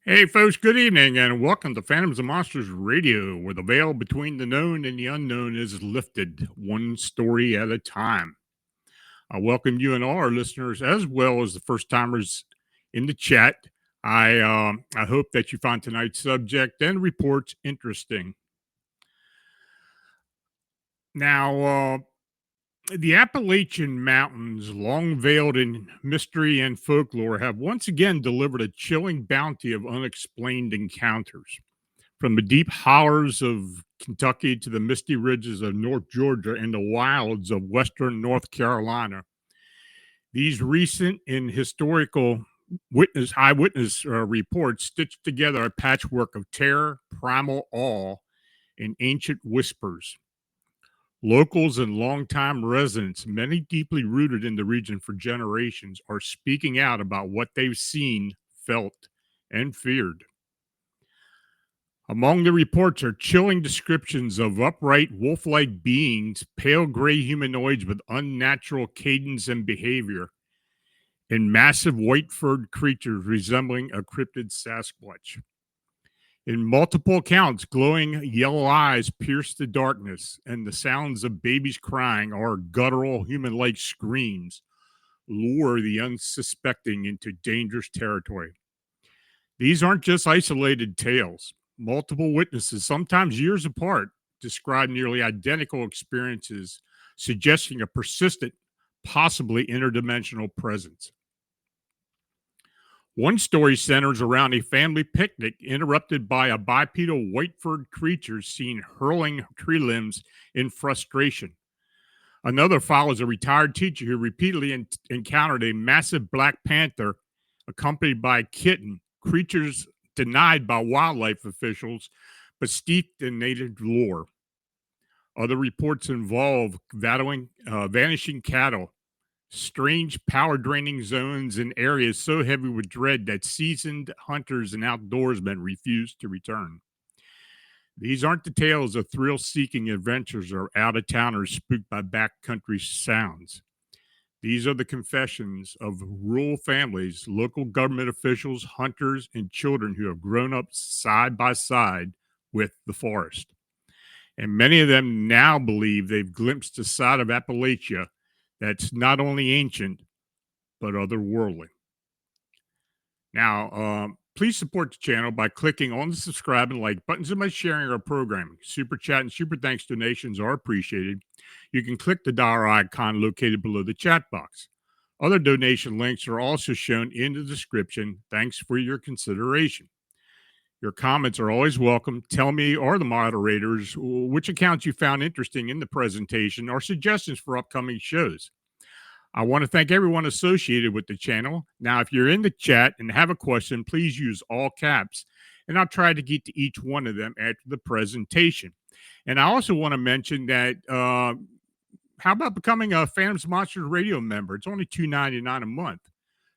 Hey, folks, good evening, and welcome to Phantoms and Monsters Radio, where the veil between the known and the unknown is lifted one story at a time. I welcome you and all our listeners, as well as the first timers in the chat. I hope that you find tonight's subject and reports interesting. Now, the Appalachian Mountains, long veiled in mystery and folklore, have once again delivered a chilling bounty of unexplained encounters. From the deep hollers of Kentucky to the misty ridges of North Georgia and the wilds of western North Carolina, these recent and historical eyewitness reports stitched together a patchwork of terror, primal awe, and ancient whispers. Locals and longtime residents, many deeply rooted in the region for generations, are speaking out about what they've seen, felt, and feared. Among the reports are chilling descriptions of upright wolf-like beings, pale gray humanoids with unnatural cadence and behavior, and massive white-furred creatures resembling a cryptid Sasquatch. In multiple accounts, glowing yellow eyes pierce the darkness, and the sounds of babies crying or guttural human-like screams lure the unsuspecting into dangerous territory. These aren't just isolated tales. Multiple witnesses, sometimes years apart, describe nearly identical experiences, suggesting a persistent, possibly interdimensional presence. One story centers around a family picnic interrupted by a bipedal white-furred creature seen hurling tree limbs in frustration. Another follows a retired teacher who repeatedly encountered a massive black panther accompanied by a kitten, creatures denied by wildlife officials but steeped in native lore. Other reports involve vanishing cattle, strange power draining zones in areas so heavy with dread that seasoned hunters and outdoorsmen refuse to return. These aren't the tales of thrill seeking adventurers or out of towners spooked by backcountry sounds. These are the confessions of rural families, local government officials, hunters, and children who have grown up side by side with the forest. And many of them now believe they've glimpsed a side of Appalachia that's not only ancient, but otherworldly. Now, please support the channel by clicking on the subscribe and like buttons and by sharing our programming. Super chat and super thanks donations are appreciated. You can click the dollar icon located below the chat box. Other donation links are also shown in the description. Thanks for your consideration. Your comments are always welcome. Tell me or the moderators which accounts you found interesting in the presentation or suggestions for upcoming shows. I want to thank everyone associated with the channel. Now, if you're in the chat and have a question, please use all caps, and I'll try to get to each one of them after the presentation. And I also want to mention that how about becoming a Phantoms Monsters Radio member? It's only $2.99 a month.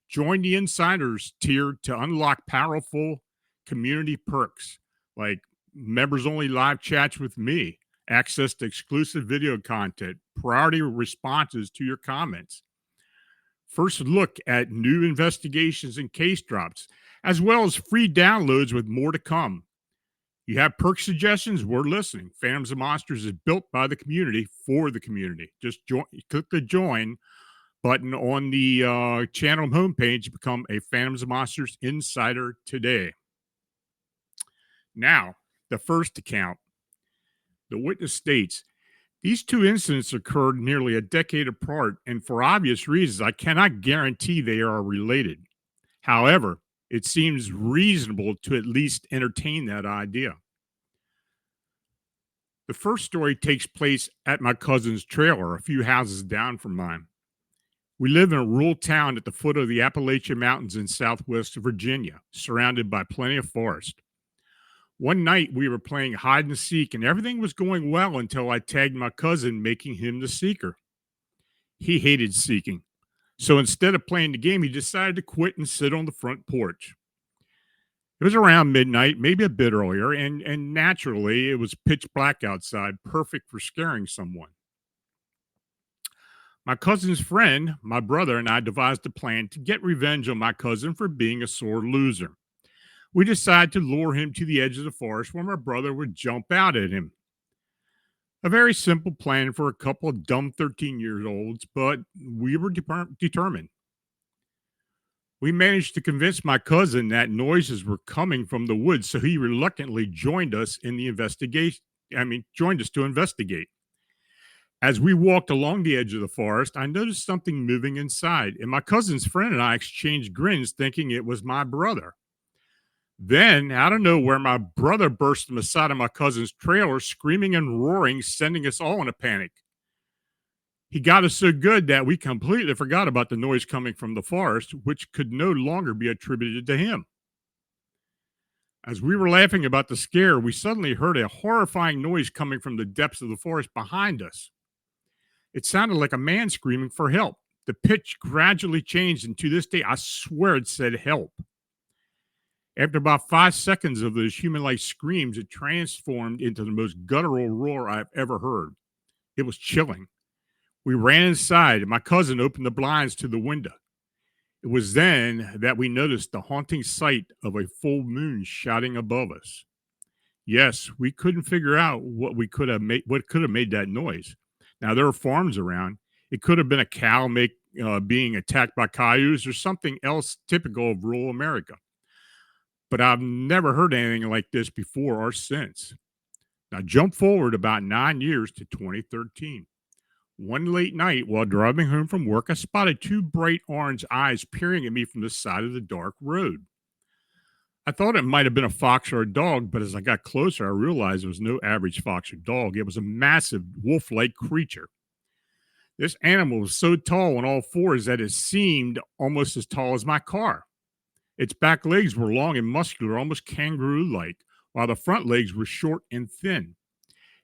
Join the Insiders tier to unlock powerful community perks like members only live chats with me, access to exclusive video content, priority responses to your comments, first look at new investigations and case drops, as well as free downloads with more to come. You have perk suggestions? We're listening. Phantoms of Monsters is built by the community for the community. Just click the join button on the channel homepage to become a Phantoms of Monsters insider today. Now, the first account. The witness states, these two incidents occurred nearly a decade apart, and for obvious reasons, I cannot guarantee they are related. However, it seems reasonable to at least entertain that idea. The first story takes place at my cousin's trailer, a few houses down from mine. We live in a rural town at the foot of the Appalachian Mountains in southwest Virginia, surrounded by plenty of forest. One night we were playing hide and seek, and everything was going well until I tagged my cousin, making him the seeker. He hated seeking, so instead of playing the game, he decided to quit and sit on the front porch. It was around midnight, maybe a bit earlier, and naturally it was pitch black outside, perfect for scaring someone. My cousin's friend, my brother, and I devised a plan to get revenge on my cousin for being a sore loser. We decided to lure him to the edge of the forest where my brother would jump out at him. A very simple plan for a couple of dumb 13-year-olds, but we were determined. We managed to convince my cousin that noises were coming from the woods, so he reluctantly joined us in the investigation. Joined us to investigate. As we walked along the edge of the forest, I noticed something moving inside, and my cousin's friend and I exchanged grins, thinking it was my brother. Then, out of nowhere, my brother burst from the side of my cousin's trailer, screaming and roaring, sending us all in a panic. He got us so good that we completely forgot about the noise coming from the forest, which could no longer be attributed to him. As we were laughing about the scare, we suddenly heard a horrifying noise coming from the depths of the forest behind us. It sounded like a man screaming for help. The pitch gradually changed, and to this day, I swear it said help. After about 5 seconds of those human-like screams, it transformed into the most guttural roar I've ever heard. It was chilling. We ran inside, and my cousin opened the blinds to the window. It was then that we noticed the haunting sight of a full moon shining above us. Yes, we couldn't figure out what could have made that noise. Now, there are farms around. It could have been a cow being attacked by coyotes or something else typical of rural America. But I've never heard anything like this before or since. Now, jump forward about 9 years to 2013. One late night while driving home from work, I spotted two bright orange eyes peering at me from the side of the dark road. I thought it might have been a fox or a dog, but as I got closer, I realized it was no average fox or dog. It was a massive wolf-like creature. This animal was so tall on all fours that it seemed almost as tall as my car. Its back legs were long and muscular, almost kangaroo-like, while the front legs were short and thin.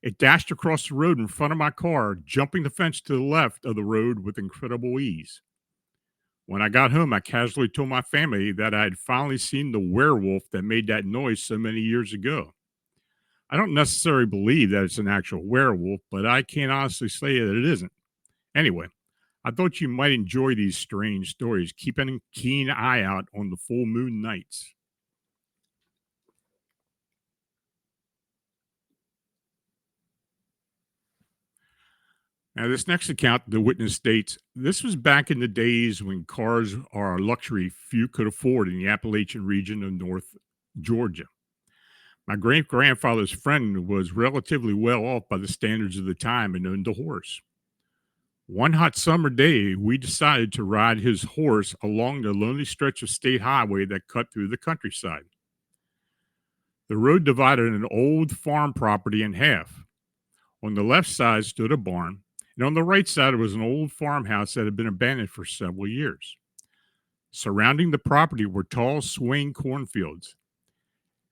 It dashed across the road in front of my car, jumping the fence to the left of the road with incredible ease. When I got home, I casually told my family that I had finally seen the werewolf that made that noise so many years ago. I don't necessarily believe that it's an actual werewolf, but I can't honestly say that it isn't. Anyway, I thought you might enjoy these strange stories, keeping a keen eye out on the full moon nights. Now, this next account, the witness states, this was back in the days when cars are a luxury few could afford in the Appalachian region of North Georgia. My great-grandfather's friend was relatively well off by the standards of the time and owned a horse. One hot summer day, we decided to ride his horse along the lonely stretch of state highway that cut through the countryside. The road divided an old farm property in half. On the left side stood a barn, and on the right side was an old farmhouse that had been abandoned for several years. Surrounding the property were tall, swaying cornfields.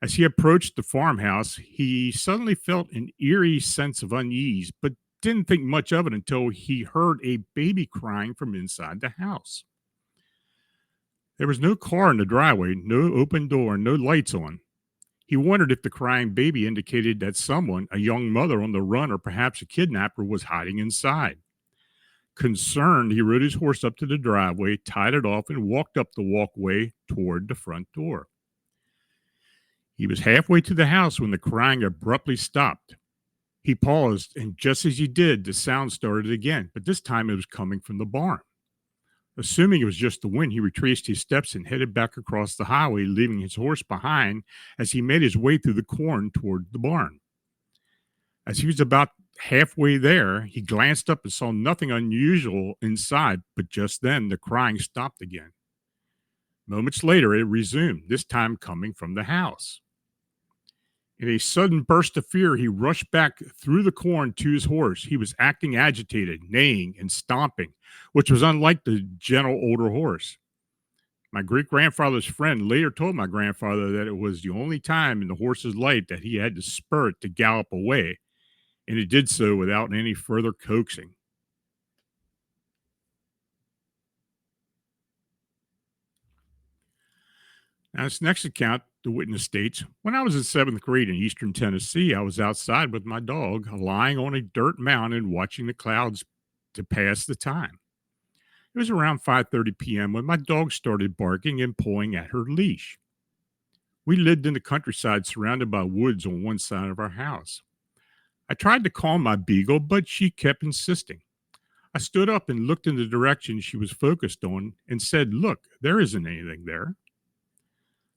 As he approached the farmhouse, he suddenly felt an eerie sense of unease, but didn't think much of it until he heard a baby crying from inside the house. There was no car in the driveway, no open door, and no lights on. He wondered if the crying baby indicated that someone, a young mother on the run, or perhaps a kidnapper, was hiding inside. Concerned, he rode his horse up to the driveway, tied it off, and walked up the walkway toward the front door. He was halfway to the house when the crying abruptly stopped. He paused, and just as he did, the sound started again, but this time it was coming from the barn. Assuming it was just the wind, he retraced his steps and headed back across the highway, leaving his horse behind as he made his way through the corn toward the barn. As he was about halfway there, he glanced up and saw nothing unusual inside, but just then the crying stopped again. Moments later, it resumed, this time coming from the house. In a sudden burst of fear, he rushed back through the corn to his horse. He was acting agitated, neighing and stomping, which was unlike the gentle older horse. My great-grandfather's friend later told my grandfather that it was the only time in the horse's life that he had to spur it to gallop away, and it did so without any further coaxing. Now, this next account, the witness states, when I was in seventh grade in eastern Tennessee, I was outside with my dog, lying on a dirt mound and watching the clouds to pass the time. It was around 5:30 p.m. when my dog started barking and pulling at her leash. We lived in the countryside surrounded by woods on one side of our house. I tried to calm my beagle, but she kept insisting. I stood up and looked in the direction she was focused on and said, "Look, there isn't anything there."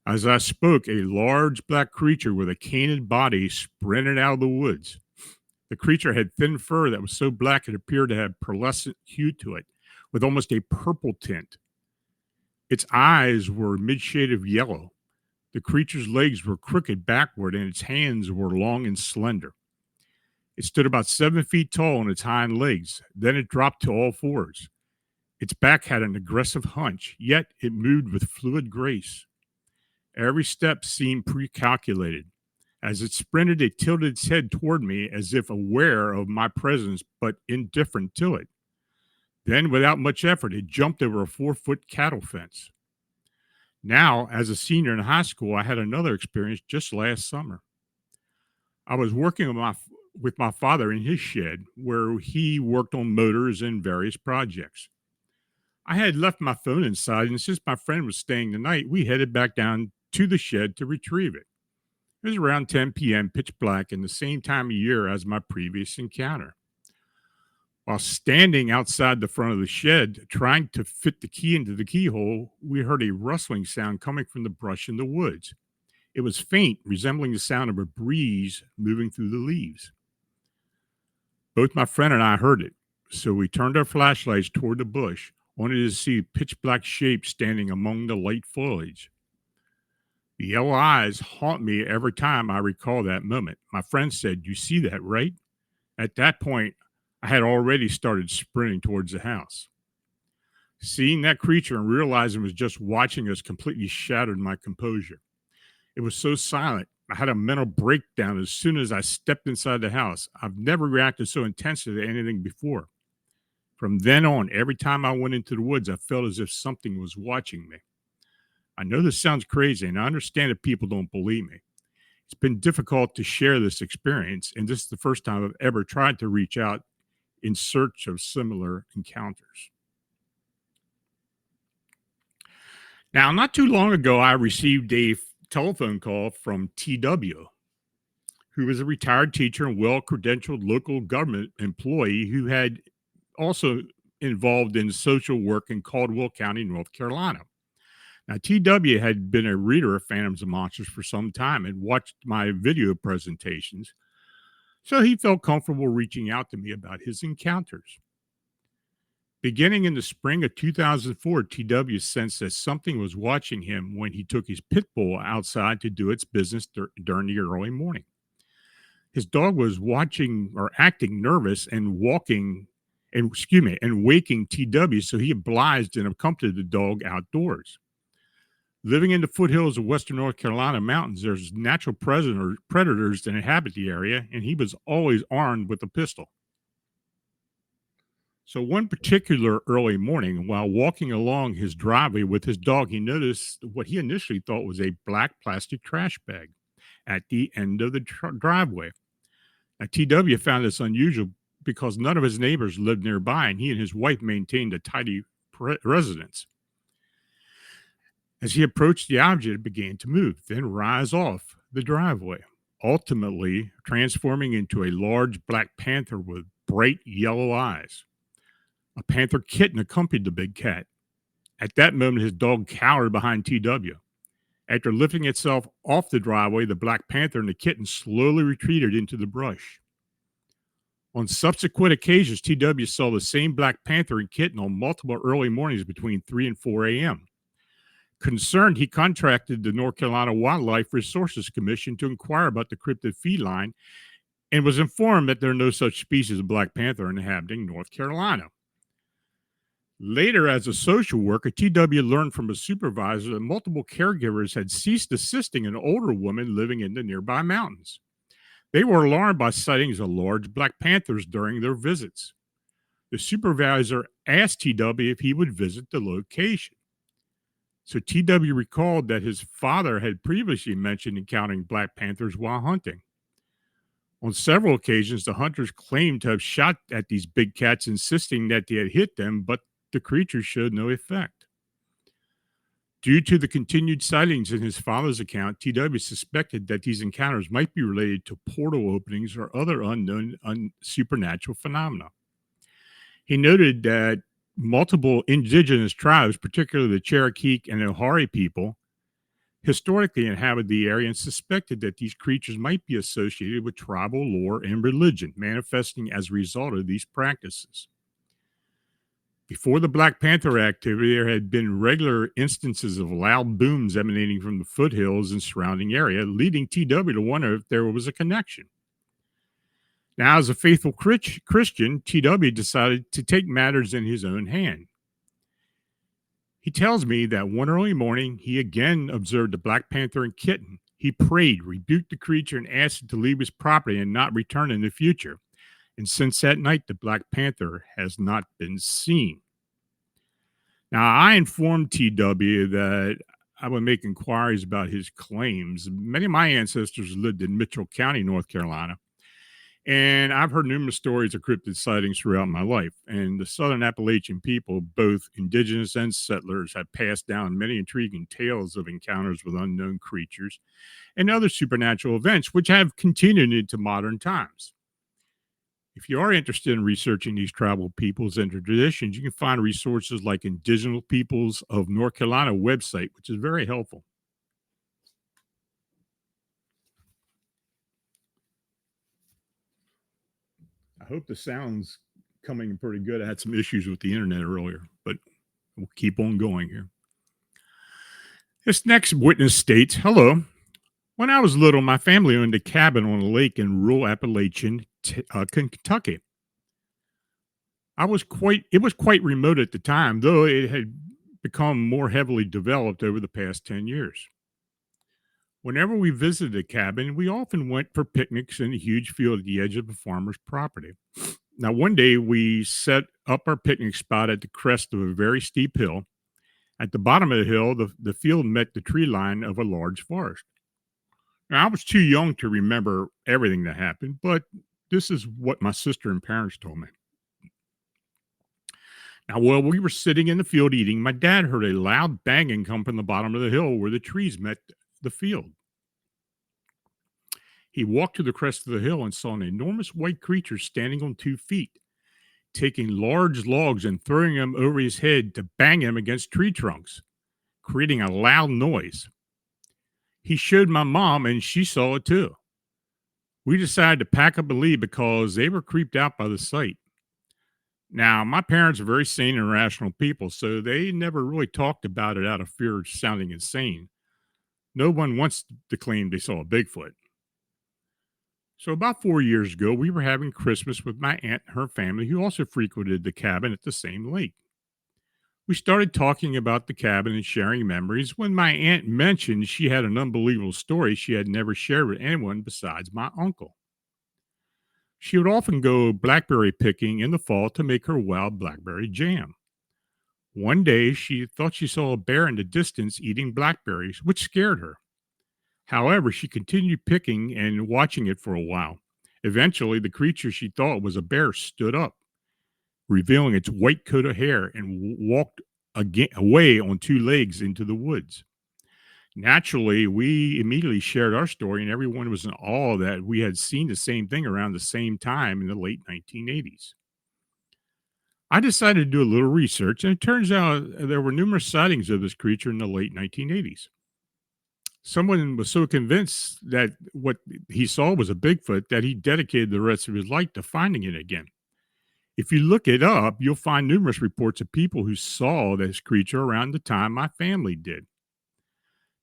As I spoke, a large black creature with a canid body sprinted out of the woods. The creature had thin fur that was so black it appeared to have pearlescent hue to it, with almost a purple tint. Its eyes were mid-shade of yellow. The creature's legs were crooked backward, and its hands were long and slender. It stood about 7 feet tall on its hind legs. Then it dropped to all fours. Its back had an aggressive hunch, yet it moved with fluid grace. Every step seemed pre-calculated. As it sprinted, it tilted its head toward me as if aware of my presence, but indifferent to it. Then, without much effort, it jumped over a 4-foot cattle fence. Now, as a senior in high school, I had another experience just last summer. I was working with my father in his shed, where he worked on motors and various projects. I had left my phone inside, and since my friend was staying the night, we headed back down to the shed to retrieve it. It was around 10 p.m., pitch black, and the same time of year as my previous encounter. While standing outside the front of the shed, trying to fit the key into the keyhole, we heard a rustling sound coming from the brush in the woods. It was faint, resembling the sound of a breeze moving through the leaves. Both my friend and I heard it, so we turned our flashlights toward the bush, only to see a pitch black shape standing among the light foliage. The yellow eyes haunt me every time I recall that moment. My friend said, "You see that, right?" At that point, I had already started sprinting towards the house. Seeing that creature and realizing it was just watching us completely shattered my composure. It was so silent. I had a mental breakdown as soon as I stepped inside the house. I've never reacted so intensely to anything before. From then on, every time I went into the woods, I felt as if something was watching me. I know this sounds crazy, and I understand if people don't believe me. It's been difficult to share this experience, and this is the first time I've ever tried to reach out in search of similar encounters. Now, not too long ago, I received a telephone call from TW, who was a retired teacher and well-credentialed local government employee who had also involved in social work in Caldwell County, North Carolina. Now, TW had been a reader of Phantoms and Monsters for some time and watched my video presentations, so he felt comfortable reaching out to me about his encounters. Beginning in the spring of 2004, TW sensed that something was watching him when he took his pit bull outside to do its business during the early morning. His dog was watching or acting nervous and waking TW, so he obliged and accompanied the dog outdoors. Living in the foothills of western North Carolina mountains, there's natural predators that inhabit the area, and he was always armed with a pistol. So one particular early morning, while walking along his driveway with his dog, he noticed what he initially thought was a black plastic trash bag at the end of the driveway. Now, TW found this unusual because none of his neighbors lived nearby, and he and his wife maintained a tidy residence. As he approached the object, it began to move, then rise off the driveway, ultimately transforming into a large black panther with bright yellow eyes. A panther kitten accompanied the big cat. At that moment, his dog cowered behind TW. After lifting itself off the driveway, the black panther and the kitten slowly retreated into the brush. On subsequent occasions, TW saw the same black panther and kitten on multiple early mornings between 3 and 4 a.m. Concerned, he contracted the North Carolina Wildlife Resources Commission to inquire about the cryptid feline and was informed that there are no such species of black panther inhabiting North Carolina. Later, as a social worker, TW learned from a supervisor that multiple caregivers had ceased assisting an older woman living in the nearby mountains. They were alarmed by sightings of large black panthers during their visits. The supervisor asked TW if he would visit the location. So TW recalled that his father had previously mentioned encountering black panthers while hunting. On several occasions, the hunters claimed to have shot at these big cats, insisting that they had hit them, but the creatures showed no effect. Due to the continued sightings in his father's account, TW suspected that these encounters might be related to portal openings or other unknown supernatural phenomena. He noted that multiple indigenous tribes, particularly the Cherokee and O'Hare people, historically inhabited the area and suspected that these creatures might be associated with tribal lore and religion, manifesting as a result of these practices. Before the Black Panther activity, there had been regular instances of loud booms emanating from the foothills and surrounding area, leading TW to wonder if there was a connection. Now, as a faithful Christian, TW decided to take matters in his own hand. He tells me that one early morning, he again observed the black panther and kitten. He prayed, rebuked the creature, and asked it to leave his property and not return in the future. And since that night, the black panther has not been seen. Now, I informed TW that I would make inquiries about his claims. Many of my ancestors lived in Mitchell County, North Carolina, and I've heard numerous stories of cryptid sightings throughout my life. And the Southern Appalachian people, both indigenous and settlers, have passed down many intriguing tales of encounters with unknown creatures and other supernatural events, which have continued into modern times. If you are interested in researching these tribal peoples and their traditions, you can find resources like Indigenous Peoples of North Carolina website, which is very helpful. I hope the sound's coming in pretty good. I had some issues with the internet earlier, but we'll keep on going here. This next witness states, "Hello. When I was little, my family owned a cabin on a lake in rural Appalachian, Kentucky. It was quite remote at the time, though it had become more heavily developed over the past 10 years. Whenever we visited the cabin, we often went for picnics in a huge field at the edge of the farmer's property. Now, one day we set up our picnic spot at the crest of a very steep hill. At the bottom of the hill, the field met the tree line of a large forest. Now, I was too young to remember everything that happened, but this is what my sister and parents told me. Now, while we were sitting in the field eating, my dad heard a loud banging come from the bottom of the hill where the trees met the field. He walked to the crest of the hill and saw an enormous white creature standing on 2 feet, taking large logs and throwing them over his head to bang him against tree trunks, creating a loud noise. He showed my mom, and she saw it too. We decided to pack up and leave because they were creeped out by the sight. Now, my parents are very sane and rational people, so they never really talked about it out of fear of sounding insane. No one wants to claim they saw a Bigfoot. So, about 4 years ago, we were having Christmas with my aunt and her family, who also frequented the cabin at the same lake. We started talking about the cabin and sharing memories when my aunt mentioned she had an unbelievable story she had never shared with anyone besides my uncle. She would often go blackberry picking in the fall to make her wild blackberry jam. One day, she thought she saw a bear in the distance eating blackberries, which scared her. However, she continued picking and watching it for a while. Eventually, the creature she thought was a bear stood up, revealing its white coat of hair, and walked away on two legs into the woods. Naturally, we immediately shared our story, and everyone was in awe that we had seen the same thing around the same time in the late 1980s. I decided to do a little research, and it turns out there were numerous sightings of this creature in the late 1980s. Someone was so convinced that what he saw was a Bigfoot that he dedicated the rest of his life to finding it again. If you look it up, you'll find numerous reports of people who saw this creature around the time my family did.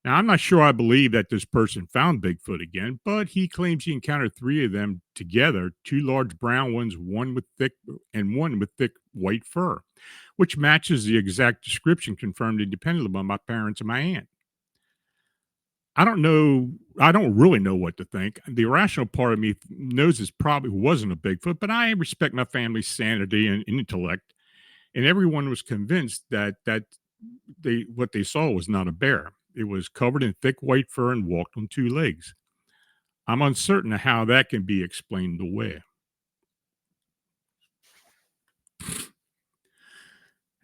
Now, I'm not sure I believe that this person found Bigfoot again, but he claims he encountered three of them together, two large brown ones, one with thick white fur, which matches the exact description confirmed independently by my parents and my aunt. I don't know. I don't really know what to think. The irrational part of me knows this probably wasn't a Bigfoot, but I respect my family's sanity and intellect. And everyone was convinced that they what they saw was not a bear. It was covered in thick white fur and walked on two legs. I'm uncertain of how that can be explained away.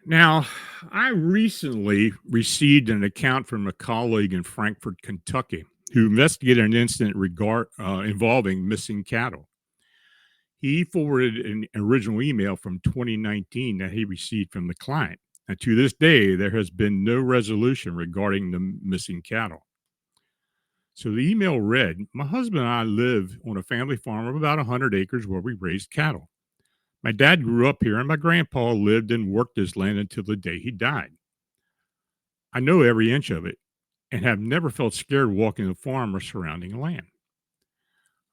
Now, I recently received an account from a colleague in Frankfort, Kentucky, who investigated an incident involving missing cattle. He forwarded an original email from 2019 that he received from the client. And to this day, there has been no resolution regarding the missing cattle. So the email read, "My husband and I live on a family farm of about 100 acres where we raised cattle. My dad grew up here and my grandpa lived and worked this land until the day he died. I know every inch of it and have never felt scared walking the farm or surrounding land.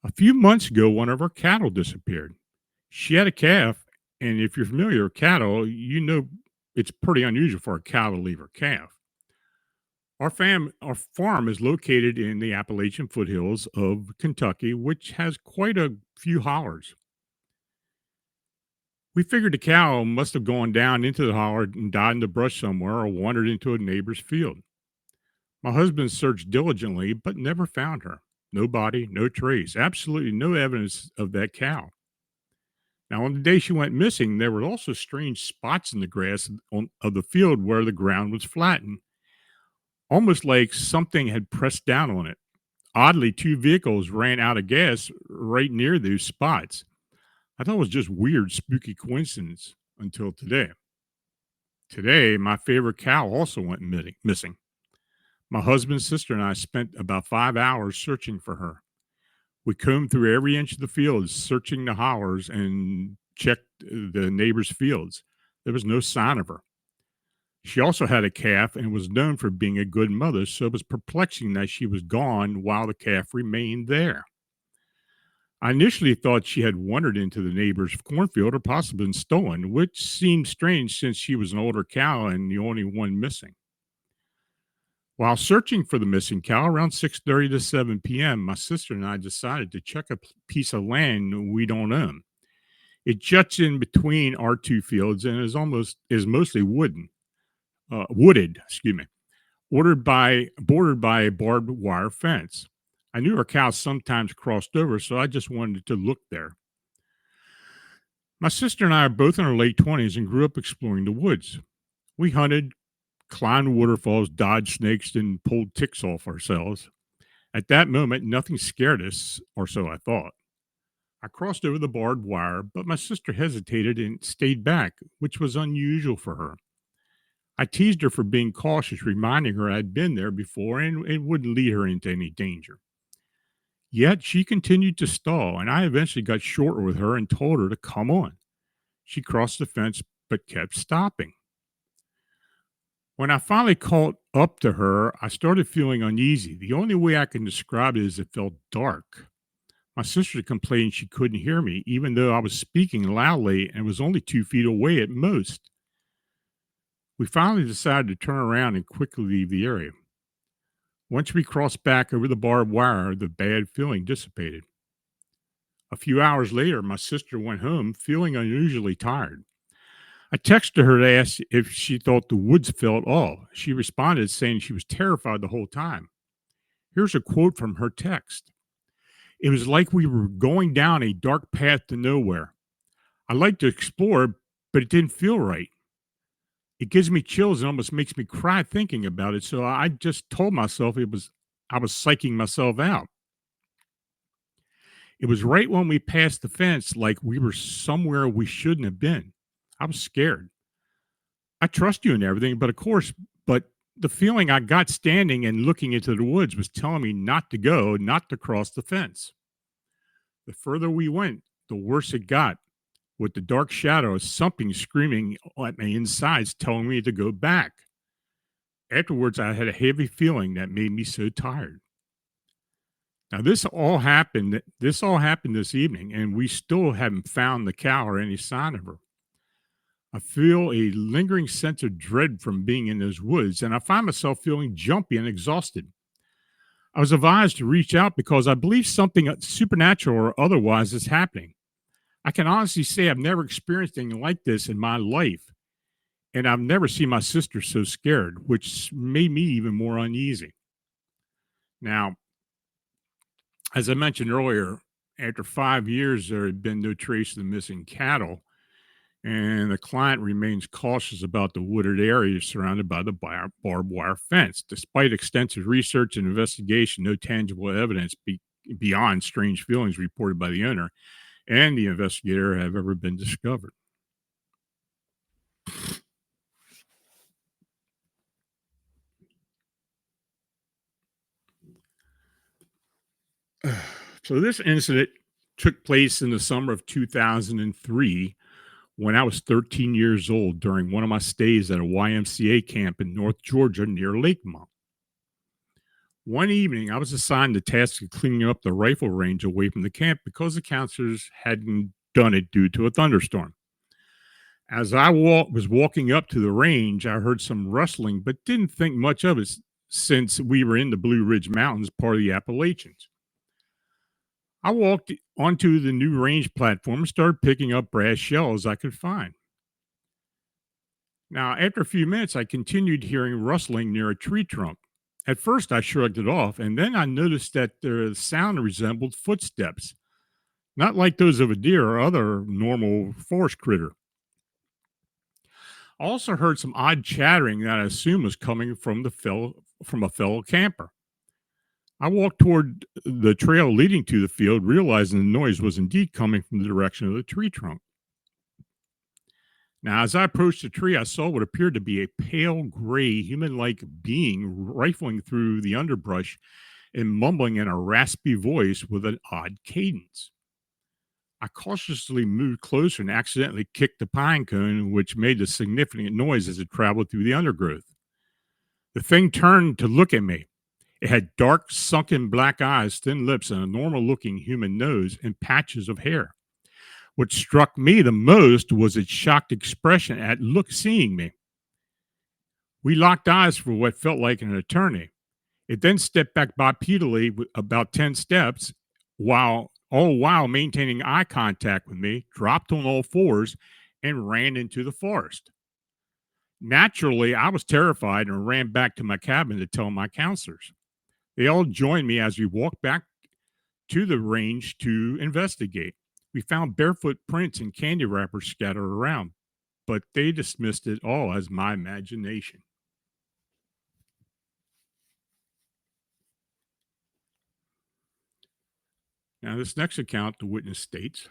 A few months ago, one of our cattle disappeared. She had a calf, and if you're familiar with cattle, you know it's pretty unusual for a cow to leave her calf. Our farm is located in the Appalachian foothills of Kentucky, which has quite a few hollers. We figured the cow must have gone down into the holler and died in the brush somewhere or wandered into a neighbor's field. My husband searched diligently, but never found her. No body, no trace, absolutely no evidence of that cow. Now, on the day she went missing, there were also strange spots in the grass of the field where the ground was flattened, almost like something had pressed down on it. Oddly, two vehicles ran out of gas right near those spots. I thought it was just weird, spooky coincidence until today. Today, my favorite cow also went missing. My husband's sister and I spent about 5 hours searching for her. We combed through every inch of the field, searching the hollers and checked the neighbors' fields. There was no sign of her. She also had a calf and was known for being a good mother, so it was perplexing that she was gone while the calf remained there. I initially thought she had wandered into the neighbor's cornfield or possibly been stolen, which seemed strange since she was an older cow and the only one missing. While searching for the missing cow around 6:30 to 7 p.m., my sister and I decided to check a piece of land we don't own. It juts in between our two fields and is mostly wooded, excuse me, bordered by a barbed wire fence. I knew our cows sometimes crossed over, so I just wanted to look there. My sister and I are both in our late 20s and grew up exploring the woods. We hunted, climbed waterfalls, dodged snakes, and pulled ticks off ourselves. At that moment, nothing scared us, or so I thought. I crossed over the barbed wire, but my sister hesitated and stayed back, which was unusual for her. I teased her for being cautious, reminding her I'd been there before and it wouldn't lead her into any danger. Yet she continued to stall, and I eventually got shorter with her and told her to come on. She crossed the fence but kept stopping. When I finally caught up to her, I started feeling uneasy. The only way I can describe it is it felt dark. My sister complained she couldn't hear me, even though I was speaking loudly and was only 2 feet away at most. We finally decided to turn around and quickly leave the area. Once we crossed back over the barbed wire, the bad feeling dissipated. A few hours later, my sister went home feeling unusually tired. I texted her to ask if she thought the woods felt off. She responded saying she was terrified the whole time. Here's a quote from her text. It was like we were going down a dark path to nowhere. I like to explore, but it didn't feel right. It gives me chills and almost makes me cry thinking about it. So I just told myself I was psyching myself out. It was right when we passed the fence, like we were somewhere we shouldn't have been. I was scared. I trust you and everything, but of course, but the feeling I got standing and looking into the woods was telling me not to go, not to cross the fence. The further we went, the worse it got, with the dark shadow of something screaming at my insides, telling me to go back. Afterwards, I had a heavy feeling that made me so tired. Now, This all happened this evening, and we still haven't found the cow or any sign of her. I feel a lingering sense of dread from being in those woods, and I find myself feeling jumpy and exhausted. I was advised to reach out because I believe something supernatural or otherwise is happening. I can honestly say I've never experienced anything like this in my life, and I've never seen my sister so scared, which made me even more uneasy. Now, as I mentioned earlier, after 5 years, there had been no trace of the missing cattle, and the client remains cautious about the wooded area surrounded by the barbed wire fence. Despite extensive research and investigation, no tangible evidence beyond strange feelings reported by the owner and the investigator have ever been discovered. So, this incident took place in the summer of 2003 when I was 13 years old during one of my stays at a YMCA camp in North Georgia near Lakemont. One evening, I was assigned the task of cleaning up the rifle range away from the camp because the counselors hadn't done it due to a thunderstorm. As I was walking up to the range, I heard some rustling, but didn't think much of it since we were in the Blue Ridge Mountains, part of the Appalachians. I walked onto the new range platform and started picking up brass shells I could find. Now, after a few minutes, I continued hearing rustling near a tree trunk. At first, I shrugged it off, and then I noticed that the sound resembled footsteps, not like those of a deer or other normal forest critter. I also heard some odd chattering that I assumed was coming from from a fellow camper. I walked toward the trail leading to the field, realizing the noise was indeed coming from the direction of the tree trunk. Now, as I approached the tree, I saw what appeared to be a pale gray human like being rifling through the underbrush and mumbling in a raspy voice with an odd cadence. I cautiously moved closer and accidentally kicked a pine cone, which made a significant noise as it traveled through the undergrowth. The thing turned to look at me. It had dark, sunken black eyes, thin lips, and a normal looking human nose and patches of hair. What struck me the most was its shocked expression at seeing me. We locked eyes for what felt like an eternity. It then stepped back bipedally about 10 steps, while maintaining eye contact with me, dropped on all fours, and ran into the forest. Naturally, I was terrified and ran back to my cabin to tell my counselors. They all joined me as we walked back to the range to investigate. We found barefoot prints and candy wrappers scattered around, but they dismissed it all as my imagination. Now, this next account, the witness states,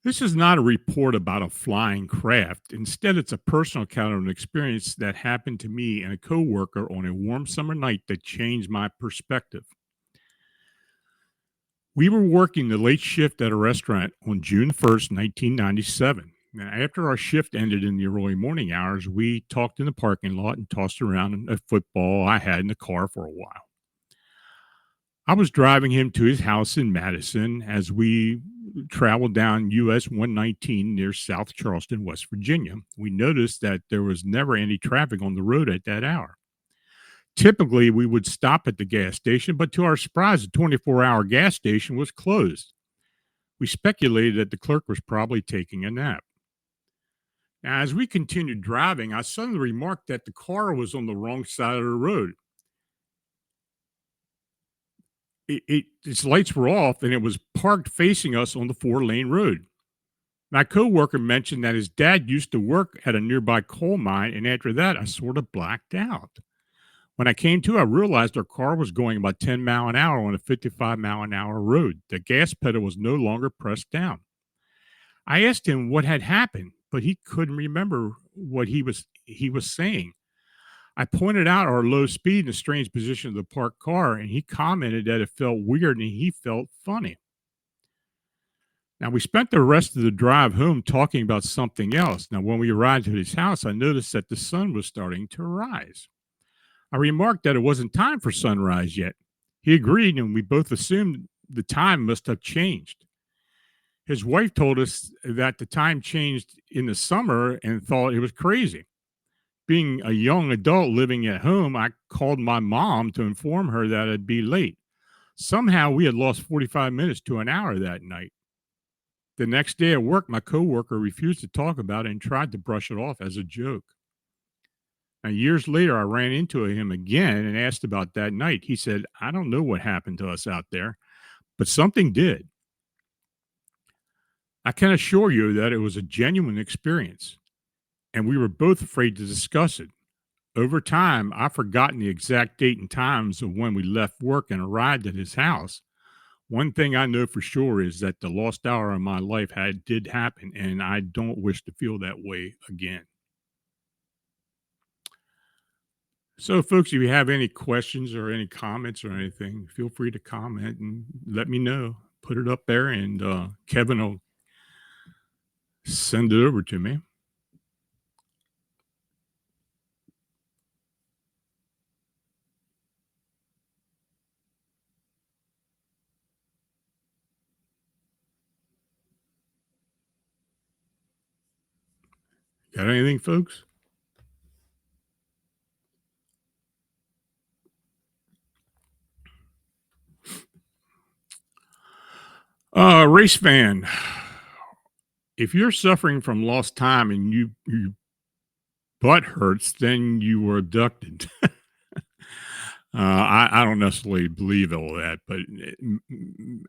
this is not a report about a flying craft. Instead, it's a personal account of an experience that happened to me and a coworker on a warm summer night that changed my perspective. We were working the late shift at a restaurant on June 1st, 1997. Now, after our shift ended in the early morning hours, we talked in the parking lot and tossed around a football I had in the car for a while. I was driving him to his house in Madison as we traveled down US 119 near South Charleston, West Virginia. We noticed that there was never any traffic on the road at that hour. Typically, we would stop at the gas station, but to our surprise, the 24-hour gas station was closed. We speculated that the clerk was probably taking a nap. Now, as we continued driving, I suddenly remarked that the car was on the wrong side of the road. Its lights were off and it was parked facing us on the 4-lane road. My coworker mentioned that his dad used to work at a nearby coal mine, and after that, I sort of blacked out. When I came to, I realized our car was going about 10 mile an hour on a 55 mile an hour road. The gas pedal was no longer pressed down. I asked him what had happened, but he couldn't remember what he was saying. I pointed out our low speed and the strange position of the parked car, and he commented that it felt weird and he felt funny. Now, we spent the rest of the drive home talking about something else. Now, when we arrived at his house, I noticed that the sun was starting to rise. I remarked that it wasn't time for sunrise yet. He agreed, and we both assumed the time must have changed. His wife told us that the time changed in the summer and thought it was crazy. Being a young adult living at home, I called my mom to inform her that I'd be late. Somehow we had lost 45 minutes to an hour that night. The next day at work, my coworker refused to talk about it and tried to brush it off as a joke. Now, years later, I ran into him again and asked about that night. He said, "I don't know what happened to us out there, but something did." I can assure you that it was a genuine experience, and we were both afraid to discuss it. Over time, I've forgotten the exact date and times of when we left work and arrived at his house. One thing I know for sure is that the lost hour of my life did happen, and I don't wish to feel that way again. So, folks, if you have any questions or any comments or anything, feel free to comment and let me know. Put it up there, and Kevin will send it over to me. Got anything, folks? Race fan. If you're suffering from lost time and you butt hurts, then you were abducted. I don't necessarily believe all that, but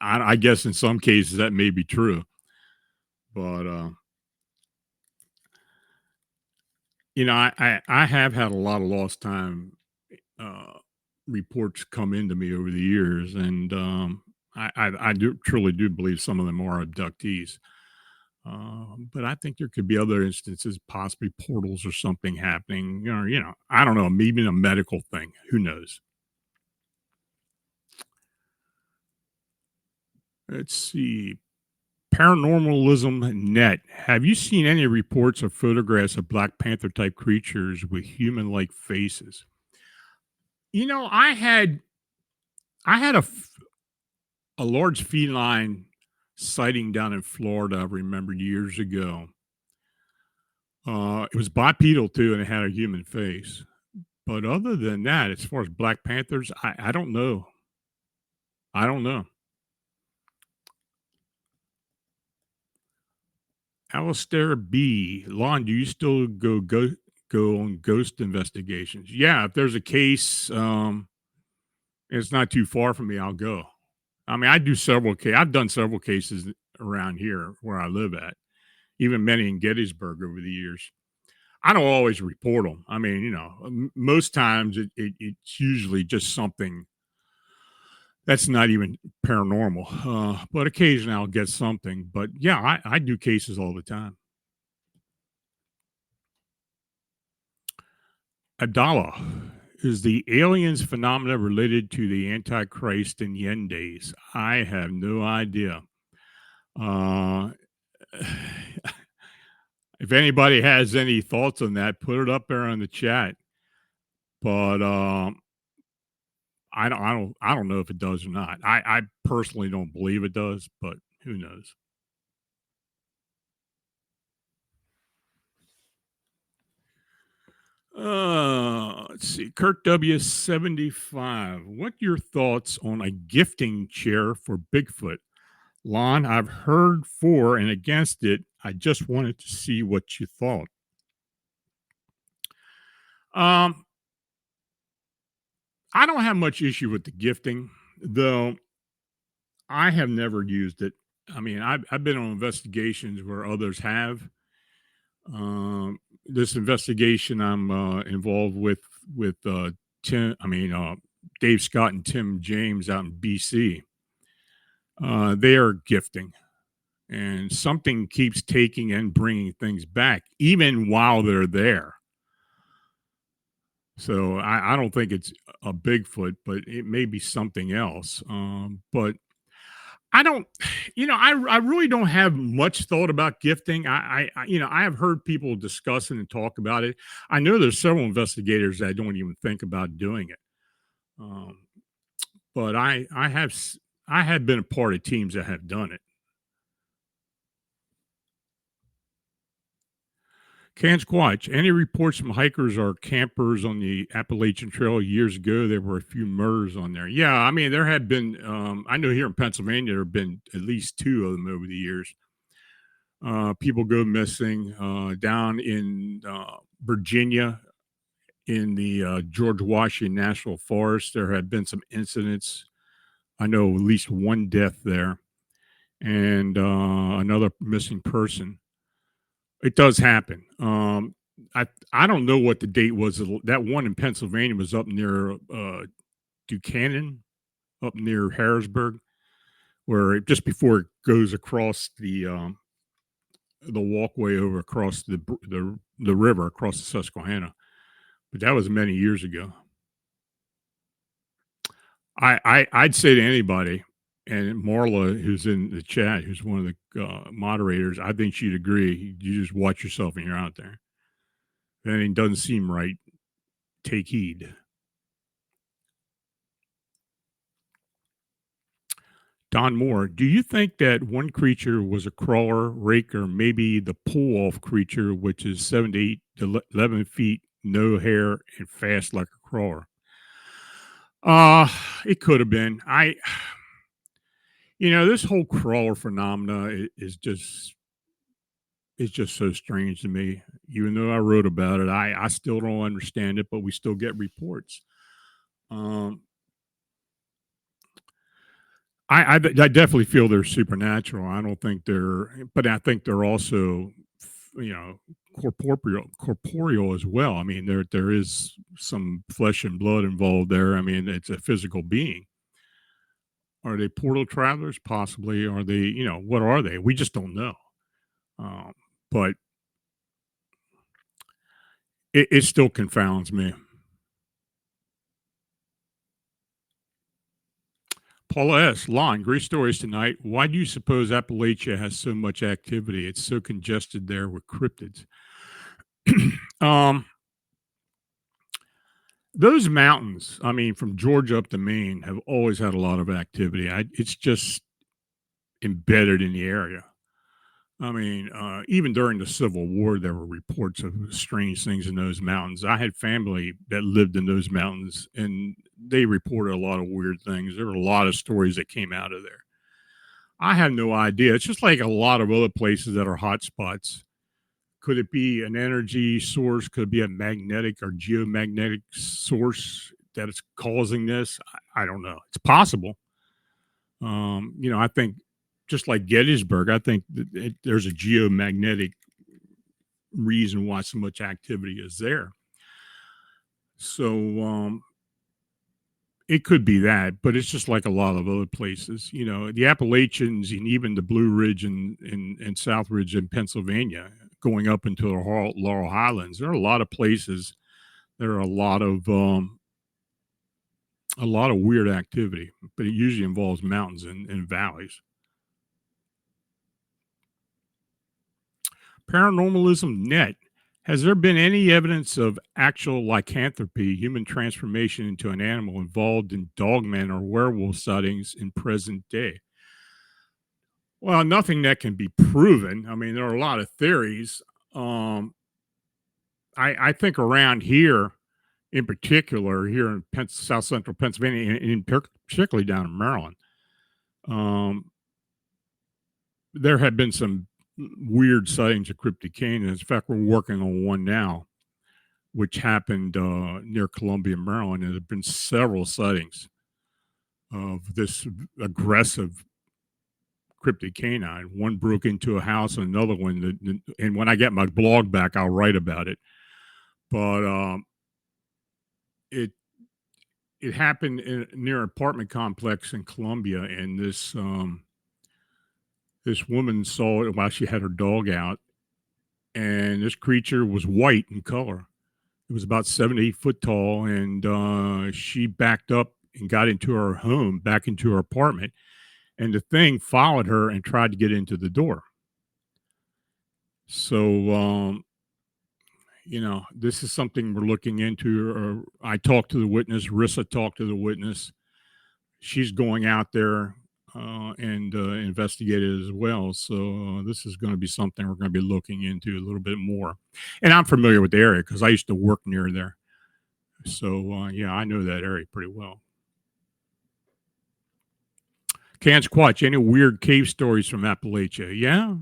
I guess in some cases that may be true. But I have had a lot of lost time uh, reports come into me over the years, and I do truly do believe some of them are abductees. But I think there could be other instances, possibly portals or something happening, or I don't know, maybe a medical thing. Who knows? Let's see. Paranormalism net. Have you seen any reports or photographs of Black Panther type creatures with human like faces? You know, I had a large feline sighting down in Florida. I remember years ago. It was bipedal too, and it had a human face. But other than that, as far as Black Panthers, I don't know. I don't know. Alistair B. Lon, do you still go on ghost investigations? Yeah, if there's a case, it's not too far from me, I'll go. I mean, I've done several cases around here where I live at, even many in Gettysburg over the years. I don't always report them. I mean, most times it's usually just something that's not even paranormal. But occasionally I'll get something. But yeah, I do cases all the time. Abdallah, Is the aliens phenomena related to the Antichrist and the end days? I have no idea. Uh, if anybody has any thoughts on that, put it up there on the chat. But I don't know if it does or not. I personally don't believe it does, but who knows? Let's see. Kurt W75. What your thoughts on a gifting chair for Bigfoot? Lon, I've heard for and against it. I just wanted to see what you thought. Um, I don't have much issue with the gifting, though I have never used it. I mean, I've been on investigations where others have. This investigation I'm involved with Tim, Dave Scott and Tim James out in BC. They are gifting, and something keeps taking and bringing things back, even while they're there. So I don't think it's a Bigfoot, but it may be something else. But I don't, I really don't have much thought about gifting. I have heard people discuss it and talk about it. I know there's several investigators that don't even think about doing it. Um, but I have been a part of teams that have done it. Can Squatch, any reports from hikers or campers on the Appalachian Trail years ago? There were a few murders on there. Yeah, I mean, there have been, I know here in Pennsylvania, there have been at least two of them over the years. People go missing down in Virginia in the George Washington National Forest. There have been some incidents. I know at least one death there and another missing person. It does happen. I don't know what the date was. That one in Pennsylvania was up near Buchanan, up near Harrisburg, where just before it goes across the walkway over across the river across the Susquehanna. But that was many years ago. I'd say to anybody, and Marla, who's in the chat, who's one of the moderators, I think she'd agree. You just watch yourself when you're out there. If anything doesn't seem right, take heed. Don Moore, do you think that one creature was a crawler, raker, maybe the pull off creature, which is 7 to 8 to 11 feet, no hair, and fast like a crawler? It could have been. This whole crawler phenomena is just it's just so strange to me. Even though I wrote about it, I still don't understand it, but we still get reports. Um, I definitely feel they're supernatural. I don't think but I think they're also, you know, corporeal as well. I mean, there is some flesh and blood involved there. I mean, it's a physical being. Are they portal travelers? Possibly. Are they? What are they? We just don't know. Um, but it still confounds me. Paula S. Lon, great stories tonight. Why do you suppose Appalachia has so much activity? It's so congested there with cryptids. um, those mountains, I mean, from Georgia up to Maine, have always had a lot of activity. It's just embedded in the area. I mean, even during the Civil War, there were reports of strange things in those mountains. I had family that lived in those mountains, and they reported a lot of weird things. There were a lot of stories that came out of there. I have no idea. It's just like a lot of other places that are hot spots. Could it be an energy source? Could it be a magnetic or geomagnetic source that is causing this? I don't know. It's possible. I think just like Gettysburg, I think there's a geomagnetic reason why so much activity is there. So it could be that, but it's just like a lot of other places. The Appalachians and even the Blue Ridge and South Ridge in Pennsylvania, going up into the Laurel Highlands. There are a lot of places. There are a lot of A lot of weird activity, but it usually involves mountains and valleys. Paranormalism net. Has there been any evidence of actual lycanthropy, human transformation into an animal involved in dogmen or werewolf sightings in present day? Well, nothing that can be proven. I mean, there are a lot of theories. Um, I think around here, in particular, here in South Central Pennsylvania, particularly down in Maryland, um, there have been some weird sightings of cryptid canids. In fact, we're working on one now, which happened near Columbia, Maryland. And there have been several sightings of this aggressive cryptid canine. One broke into a house, and another one. And when I get my blog back, I'll write about it. But it it happened near an apartment complex in Columbia, and this woman saw it while she had her dog out, and this creature was white in color. It was about 7 to 8 foot tall, and she backed up and got into her home, back into her apartment, and the thing followed her and tried to get into the door. So, this is something we're looking into. I talked to the witness. Rissa talked to the witness. She's going out there and investigate it as well. So this is going to be something we're going to be looking into a little bit more. And I'm familiar with the area because I used to work near there. So yeah, I know that area pretty well. Sasquatch, any weird cave stories from Appalachia? Yeah.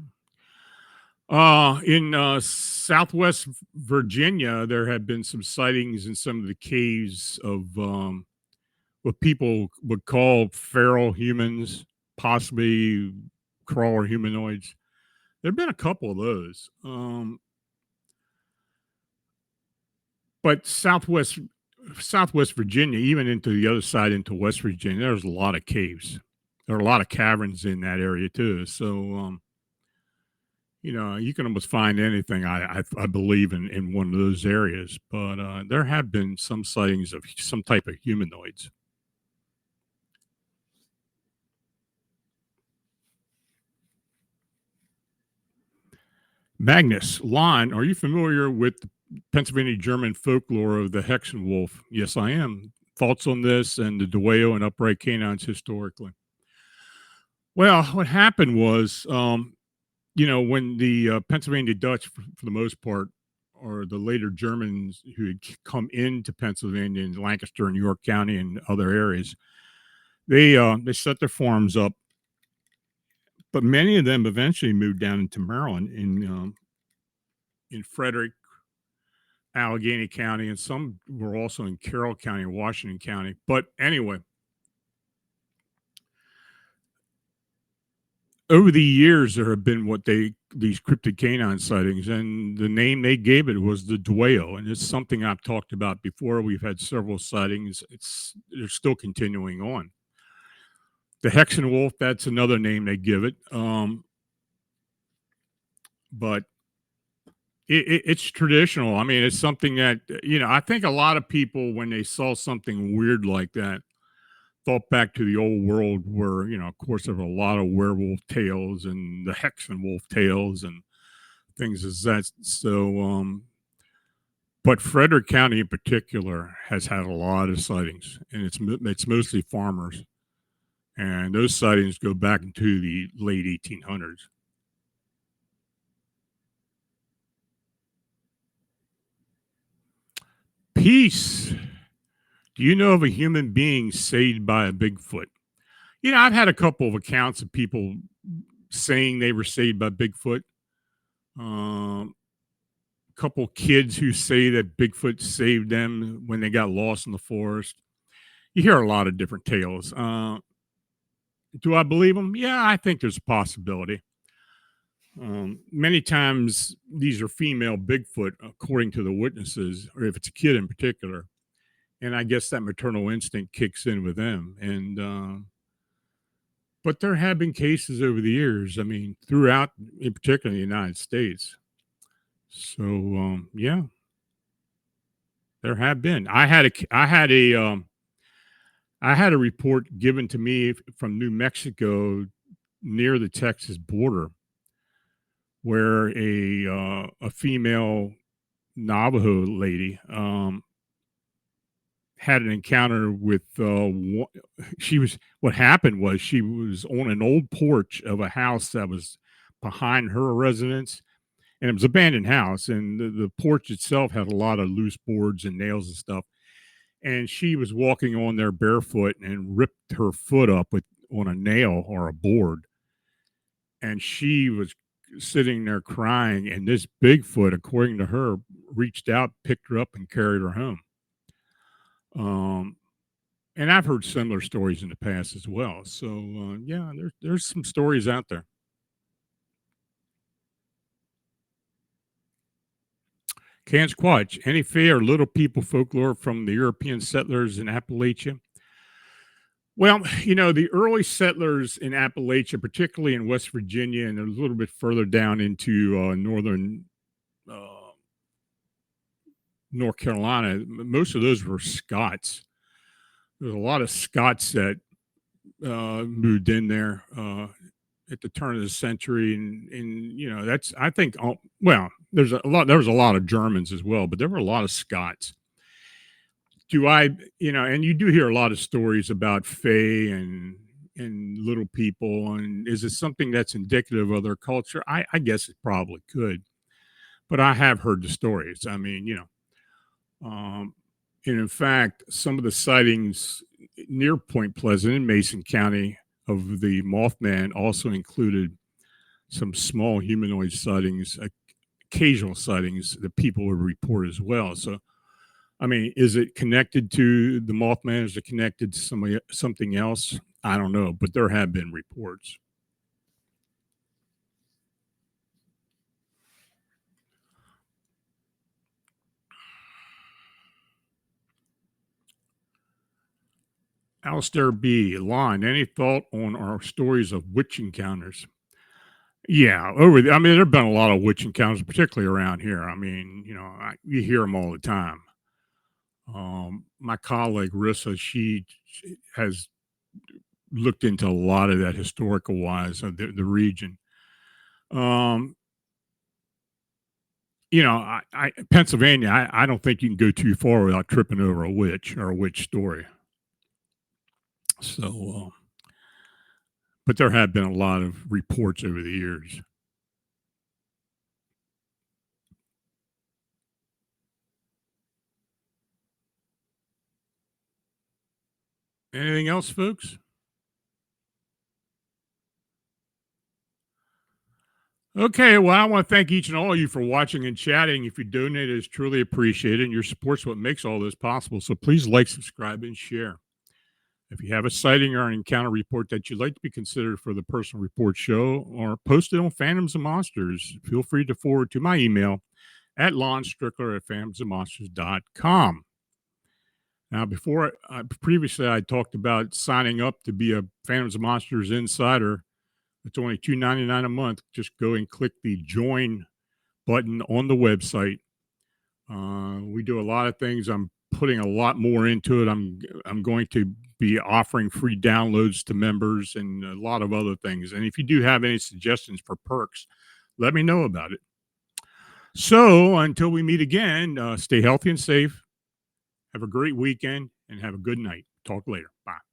In Southwest Virginia, there have been some sightings in some of the caves of what people would call feral humans, possibly crawler humanoids. There have been a couple of those. But Southwest Virginia, even into the other side into West Virginia, there's a lot of caves. There are a lot of caverns in that area too. So you can almost find anything. I believe in one of those areas. But there have been some sightings of some type of humanoids. Magnus, Lon, are you familiar with the Pennsylvania German folklore of the Hexenwolf? Yes, I am. Thoughts on this and the Dueo and upright canines historically? Well, what happened was, when the Pennsylvania Dutch, for the most part, or the later Germans who had come into Pennsylvania and Lancaster and York County and other areas, they set their farms up, but many of them eventually moved down into Maryland in Frederick, Allegheny County, and some were also in Carroll County and Washington County. But anyway, over the years, there have been these cryptid canine sightings, and the name they gave it was the Dueo, and it's something I've talked about before. We've had several sightings. They're still continuing on. The Hexenwolf, that's another name they give it. But it's traditional. I mean, it's something that, I think a lot of people, when they saw something weird like that, thought back to the old world where, of course, there were a lot of werewolf tales and the Hexenwolf tales and things as that. So, but Frederick County in particular has had a lot of sightings, and it's mostly farmers. And those sightings go back into the late 1800s. Peace. Do you know of a human being saved by a Bigfoot? I've had a couple of accounts of people saying they were saved by Bigfoot. A couple kids who say that Bigfoot saved them when they got lost in the forest. You hear a lot of different tales. Do I believe them? Yeah, I think there's a possibility. Many times these are female Bigfoot, according to the witnesses, or if it's a kid in particular. And I guess that maternal instinct kicks in with them. And but there have been cases over the years. I mean, throughout, in particular, the United States. So yeah, there have been. I had a I had a report given to me from New Mexico near the Texas border where a female Navajo lady had an encounter with she was what happened was she was on an old porch of a house that was behind her residence, and it was an abandoned house, and the porch itself had a lot of loose boards and nails and stuff, and she was walking on there barefoot and ripped her foot up with on a nail or a board, and she was sitting there crying, and this Bigfoot, according to her, reached out, picked her up, and carried her home. um and I've heard similar stories in the past as well. So yeah, there's some stories out there. Can't squatch any fae or little people folklore from the European settlers in Appalachia. Well, the early settlers in Appalachia, particularly in West Virginia and a little bit further down into northern uh, North Carolina, most of those were Scots. There's a lot of Scots that moved in there at the turn of the century, and that's I think well, there was a lot of Germans as well, but there were a lot of Scots. Do I and you do hear a lot of stories about Fae and little people, and is it something that's indicative of their culture? I guess it probably could, but I have heard the stories. I mean, and in fact, some of the sightings near Point Pleasant in Mason County of the Mothman also included some small humanoid sightings, occasional sightings that people would report as well. So, I mean, is it connected to the Mothman? Is it connected to something else? I don't know, but there have been reports. Alistair B. Lon, any thought on our stories of witch encounters? Yeah, I mean, there've been a lot of witch encounters, particularly around here. I mean, you hear them all the time. My colleague Rissa, she has looked into a lot of that historical wise of the region. Um, Pennsylvania, I don't think you can go too far without tripping over a witch or a witch story. So, but there have been a lot of reports over the years. Anything else, folks? Okay, well, I want to thank each and all of you for watching and chatting. If you donate, it is truly appreciated, and your support is what makes all this possible. So please like, subscribe, and share. If you have a sighting or an encounter report that you'd like to be considered for the personal report show or post it on Phantoms and Monsters, feel free to forward to my email at lonstrickler@phantomsandmonsters.com. Now, before previously I talked about signing up to be a Phantoms and Monsters insider. It's only $2.99 a month. Just go and click the join button on the website. We do a lot of things. I'm putting a lot more into it. I'm going to be offering free downloads to members and a lot of other things. And if you do have any suggestions for perks, let me know about it. So until we meet again, stay healthy and safe. Have a great weekend and have a good night. Talk later. Bye.